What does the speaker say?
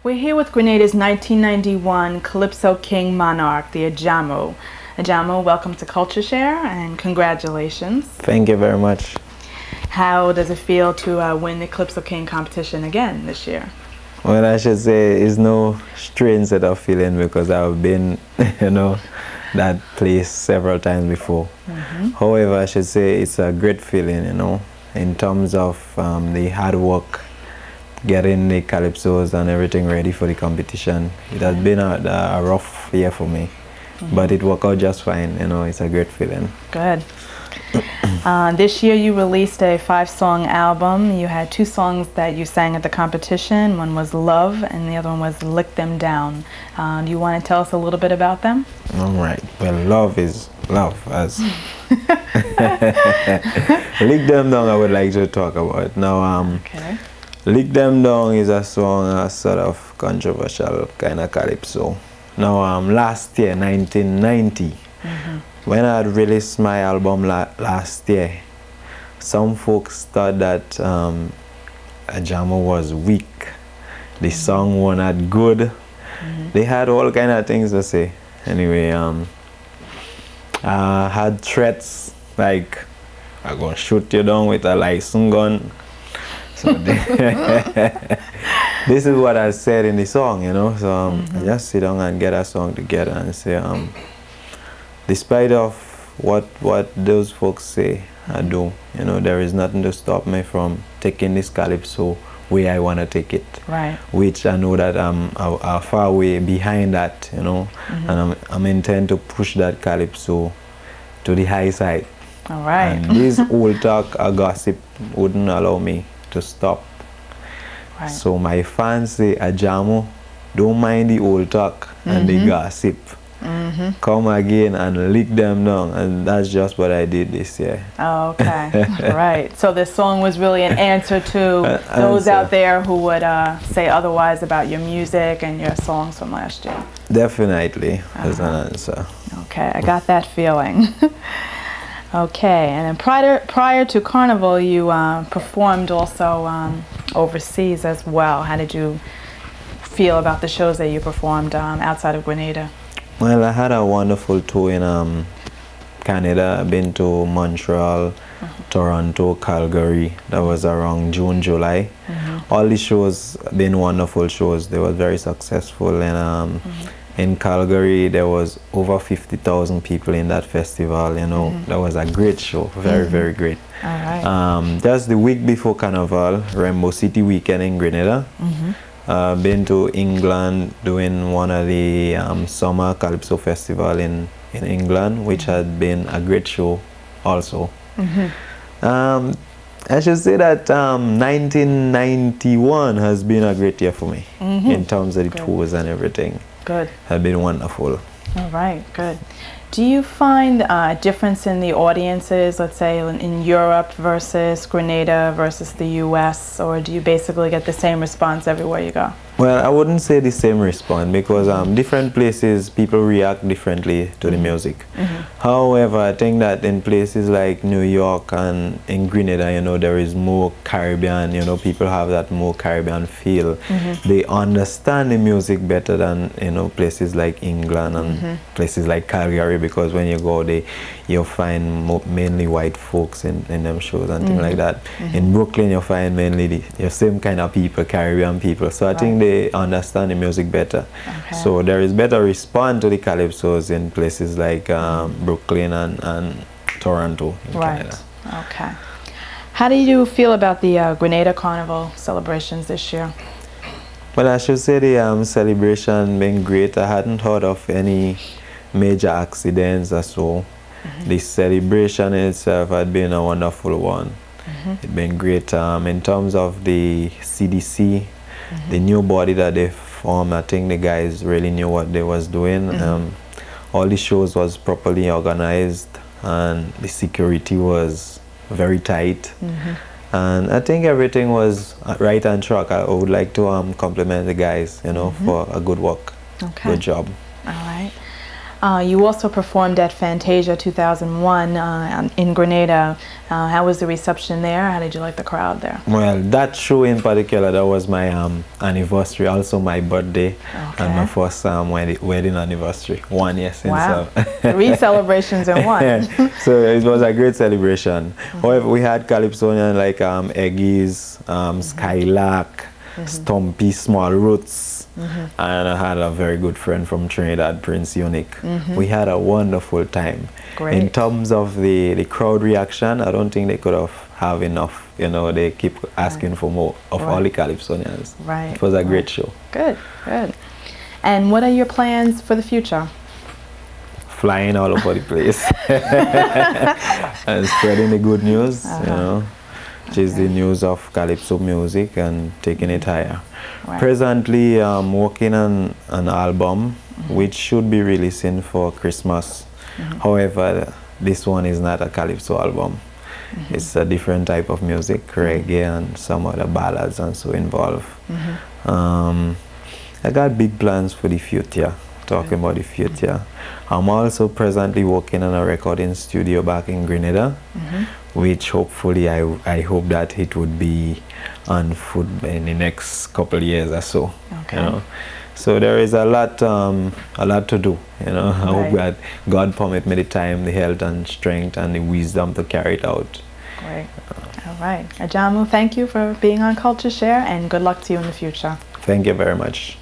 We're here with Grenada's 1991 Calypso King Monarch, the AJAMU. AJAMU, welcome to CultureShare and congratulations. Thank you very much. How does it feel to win the Calypso King competition again this year? Well, I should say it's no strange set of feeling because I've been, that place several times before. However, I should say it's a great feeling, in terms of the hard work, getting the calypsos and everything ready for the competition. It has been a rough year for me, but it worked out just fine. It's a great feeling. Good. This year you released a 5-song album. You had 2 songs that you sang at the competition. One was Love and the other one was Lick Them Down. Do you want to tell us a little bit about them? All right. Well, love is love. As Lick Them Down I would like to talk about. Now, okay. Lick Them Down is a song, a sort of controversial kind of calypso. Now, last year, 1990, when I had released my album last year, some folks thought that AJAMU was weak. The song was not good. They had all kind of things to say. Anyway, I had threats like, I'm going to shoot you down with a license gun. So this is what I said in the song, So I just sit down and get a song together and say, despite of what those folks say I do, there is nothing to stop me from taking this calypso where I want to take it. Right. Which I know that I'm a far way behind that, and I'm intent to push that calypso to the high side. All right. And this old talk, gossip wouldn't allow me to stop. Right. So my fans say, AJAMU, don't mind the old talk and the gossip. Come again and lick them down, and that's just what I did this year. Oh, okay. Right. So this song was really an answer to those out there who would say otherwise about your music and your songs from last year. Definitely, as an answer. Okay, I got that feeling. Okay, and then prior to Carnival, you performed also overseas as well. How did you feel about the shows that you performed outside of Grenada? Well, I had a wonderful tour in Canada. I've been to Montreal, Toronto, Calgary. That was around June, July. All the shows been wonderful shows. They were very successful. And in Calgary, there was over 50,000 people in that festival. That was a great show. Very, very great. All right. Just the week before Carnival, Rainbow City weekend in Grenada. Been to England doing one of the summer calypso festival in England, which had been a great show also. I should say that 1991 has been a great year for me in terms of the tours and everything. Good. Have been wonderful. All right, good. Do you find a difference in the audiences, let's say in Europe versus Grenada versus the US, or do you basically get the same response everywhere you go? Well, I wouldn't say the same response because different places people react differently to the music. However, I think that in places like New York and in Grenada, there is more Caribbean, people have that more Caribbean feel. They understand the music better than, places like England and places like Calgary, because when you go there, you'll find mainly white folks in them shows and things like that. In Brooklyn, you'll find mainly the same kind of people, Caribbean people. So I think they understand the music better. So there is better response to the calypsos in places like Brooklyn and Toronto in Canada. Okay. How do you feel about the Grenada Carnival celebrations this year? Well, I should say the celebration been great. I hadn't heard of any major accidents or so. The celebration itself had been a wonderful one. It's been great. In terms of the CDC, the new body that they formed, I think the guys really knew what they was doing. All the shows was properly organized and the security was very tight. And I think everything was right on track. I would like to compliment the guys, for a good work. Good job. All right. You also performed at Fantasia 2001 in Grenada. How was the reception there? How did you like the crowd there? Well, that show in particular, that was my anniversary, also my birthday, and my first wedding anniversary. 1 year since. Wow. 3 celebrations in one. So it was a great celebration. However, we had Calypsonian like Eggies, Skylark, Stumpy, Small Roots, and I had a very good friend from Trinidad, Prince Unique. We had a wonderful time. Great. In terms of the crowd reaction, I don't think they could have enough. You know, they keep asking for more of all the Calypsonians. Right. It was a great show. Good, good. And what are your plans for the future? Flying all over the place and spreading the good news, you know, which is the news of Calypso music and taking it higher. Right. Presently, I'm working on an album which should be releasing for Christmas. However, this one is not a Calypso album. It's a different type of music, reggae and some other ballads and so involved. I got big plans for the future, talking about the future. I'm also presently working on a recording studio back in Grenada, which hopefully I hope that it would be on foot in the next couple of years or so. You know? So there is a lot to do. You know, I hope that God permit me the time, the health and strength and the wisdom to carry it out. Great. All right. AJAMU, thank you for being on CultureShare, and good luck to you in the future. Thank you very much.